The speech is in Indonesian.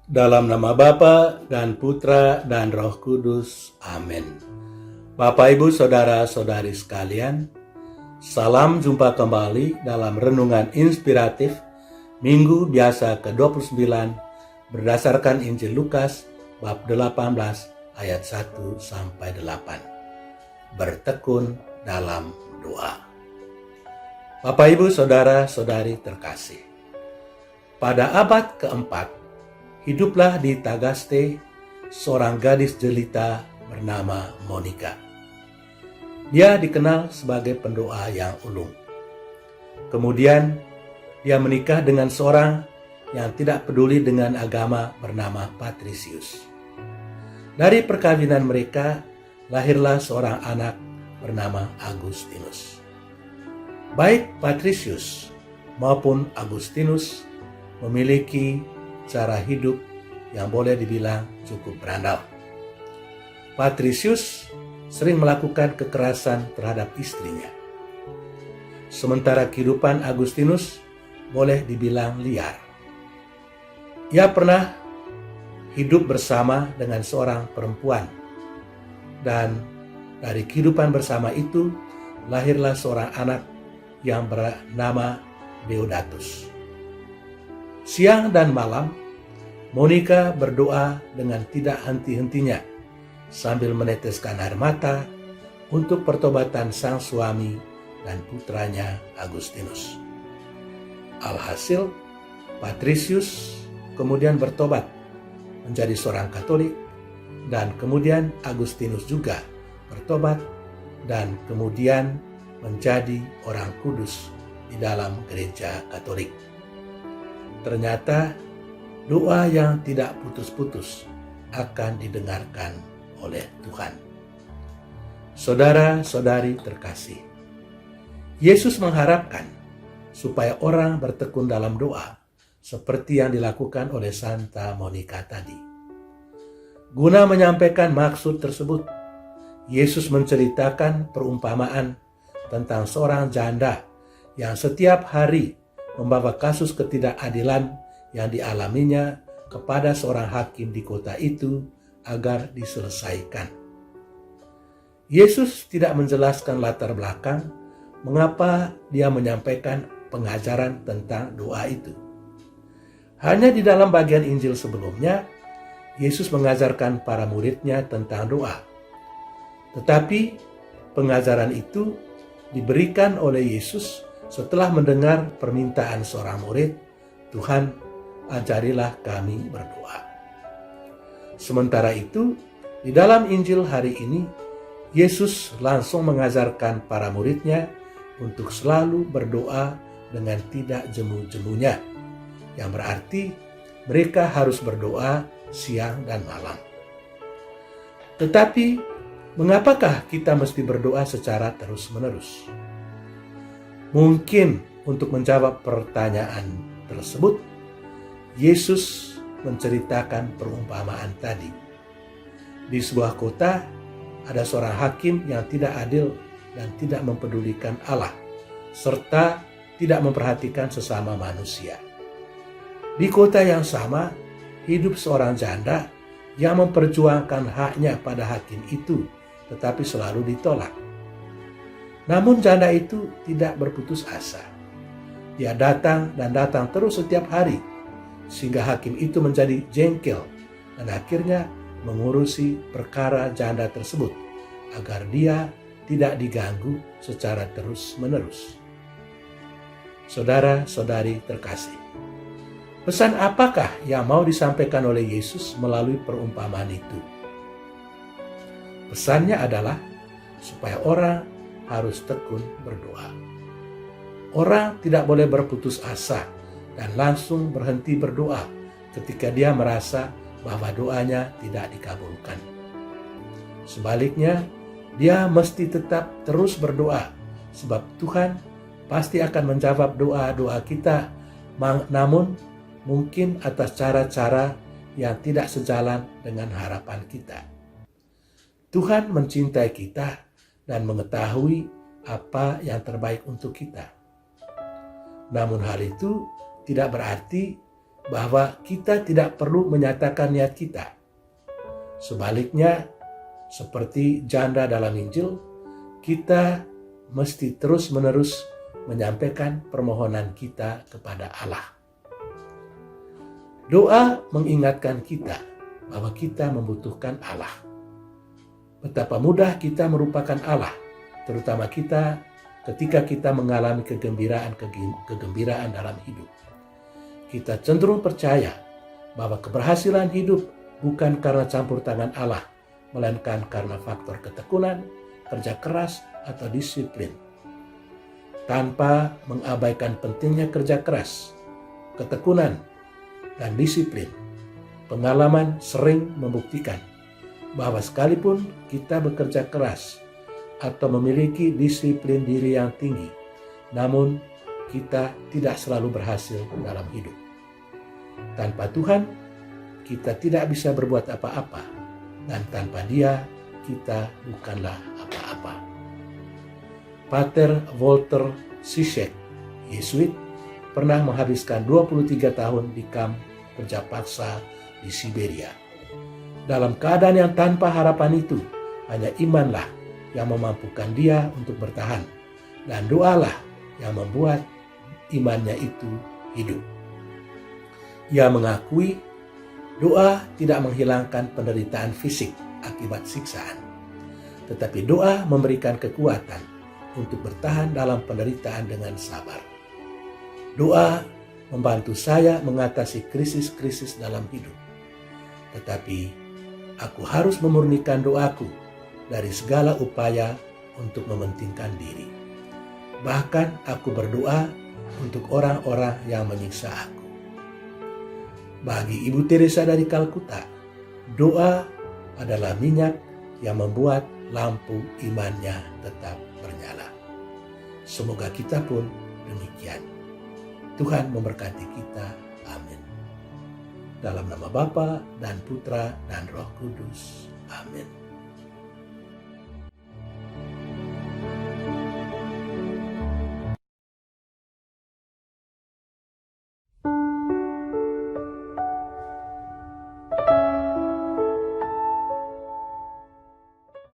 Dalam nama Bapa dan Putra dan Roh Kudus. Amin. Bapak, Ibu, Saudara-saudari sekalian, salam jumpa kembali dalam Renungan Inspiratif Minggu Biasa ke-29 berdasarkan Injil Lukas bab 18 ayat 1-8. Bertekun dalam doa. Bapak, Ibu, Saudara-saudari terkasih, pada abad keempat, hiduplah di Tagaste seorang gadis jelita bernama Monika. Dia dikenal sebagai pendoa yang ulung. Kemudian, dia menikah dengan seorang yang tidak peduli dengan agama bernama Patrisius. Dari perkawinan mereka, lahirlah seorang anak bernama Agustinus. Baik Patrisius maupun Agustinus memiliki cara hidup yang boleh dibilang cukup berandal. Patrisius sering melakukan kekerasan terhadap istrinya. Sementara kehidupan Agustinus boleh dibilang liar. Ia pernah hidup bersama dengan seorang perempuan, dan dari kehidupan bersama itu lahirlah seorang anak yang bernama Deodatus. Siang dan malam, Monika berdoa dengan tidak henti-hentinya sambil meneteskan air mata untuk pertobatan sang suami dan putranya Agustinus. Alhasil, Patrisius kemudian bertobat menjadi seorang Katolik, dan kemudian Agustinus juga bertobat dan kemudian menjadi orang kudus di dalam gereja Katolik. Ternyata doa yang tidak putus-putus akan didengarkan oleh Tuhan. Saudara-saudari terkasih, Yesus mengharapkan supaya orang bertekun dalam doa seperti yang dilakukan oleh Santa Monika tadi. Guna menyampaikan maksud tersebut, Yesus menceritakan perumpamaan tentang seorang janda yang setiap hari membawa kasus ketidakadilan yang dialaminya kepada seorang hakim di kota itu agar diselesaikan. Yesus tidak menjelaskan latar belakang mengapa dia menyampaikan pengajaran tentang doa itu. Hanya di dalam bagian Injil sebelumnya, Yesus mengajarkan para muridnya tentang doa. Tetapi pengajaran itu diberikan oleh Yesus setelah mendengar permintaan seorang murid, "Tuhan, ajarilah kami berdoa." Sementara itu, di dalam Injil hari ini, Yesus langsung mengajarkan para muridnya untuk selalu berdoa dengan tidak jemu-jemunya, yang berarti mereka harus berdoa siang dan malam. Tetapi, mengapakah kita mesti berdoa secara terus-menerus? Mungkin untuk menjawab pertanyaan tersebut, Yesus menceritakan perumpamaan tadi. Di sebuah kota, ada seorang hakim yang tidak adil dan tidak mempedulikan Allah, serta tidak memperhatikan sesama manusia. Di kota yang sama, hidup seorang janda yang memperjuangkan haknya pada hakim itu, tetapi selalu ditolak. Namun janda itu tidak berputus asa. Dia datang dan datang terus setiap hari, sehingga hakim itu menjadi jengkel dan akhirnya mengurusi perkara janda tersebut agar dia tidak diganggu secara terus-menerus. Saudara-saudari terkasih, pesan apakah yang mau disampaikan oleh Yesus melalui perumpamaan itu? Pesannya adalah supaya orang harus tekun berdoa. Orang tidak boleh berputus asa dan langsung berhenti berdoa ketika dia merasa bahwa doanya tidak dikabulkan. Sebaliknya, dia mesti tetap terus berdoa, sebab Tuhan pasti akan menjawab doa-doa kita, namun mungkin atas cara-cara yang tidak sejalan dengan harapan kita. Tuhan mencintai kita dan mengetahui apa yang terbaik untuk kita. Namun hal itu tidak berarti bahwa kita tidak perlu menyatakan niat kita. Sebaliknya, seperti janda dalam Injil, kita mesti terus-menerus menyampaikan permohonan kita kepada Allah. Doa mengingatkan kita bahwa kita membutuhkan Allah. Betapa mudah kita merupakan Allah, terutama kita ketika kita mengalami kegembiraan dalam hidup. Kita cenderung percaya bahwa keberhasilan hidup bukan karena campur tangan Allah, melainkan karena faktor ketekunan, kerja keras, atau disiplin. Tanpa mengabaikan pentingnya kerja keras, ketekunan, dan disiplin, pengalaman sering membuktikan bahwa sekalipun kita bekerja keras atau memiliki disiplin diri yang tinggi, namun kita tidak selalu berhasil dalam hidup. Tanpa Tuhan, kita tidak bisa berbuat apa-apa, dan tanpa Dia, kita bukanlah apa-apa. Pater Walter Zizek, Yesuit, pernah menghabiskan 23 tahun di kamp kerja paksa di Siberia. Dalam keadaan yang tanpa harapan itu, hanya imanlah yang memampukan dia untuk bertahan, dan doalah yang membuat imannya itu hidup. Ia mengakui doa tidak menghilangkan penderitaan fisik akibat siksaan, tetapi doa memberikan kekuatan untuk bertahan dalam penderitaan dengan sabar. Doa membantu saya mengatasi krisis-krisis dalam hidup, tetapi aku harus memurnikan doaku dari segala upaya untuk mementingkan diri. Bahkan aku berdoa untuk orang-orang yang menyiksa aku. Bagi Ibu Teresa dari Kalkuta, doa adalah minyak yang membuat lampu imannya tetap bernyala. Semoga kita pun demikian. Tuhan memberkati kita. Amin. Dalam nama Bapa dan Putra dan Roh Kudus. Amin.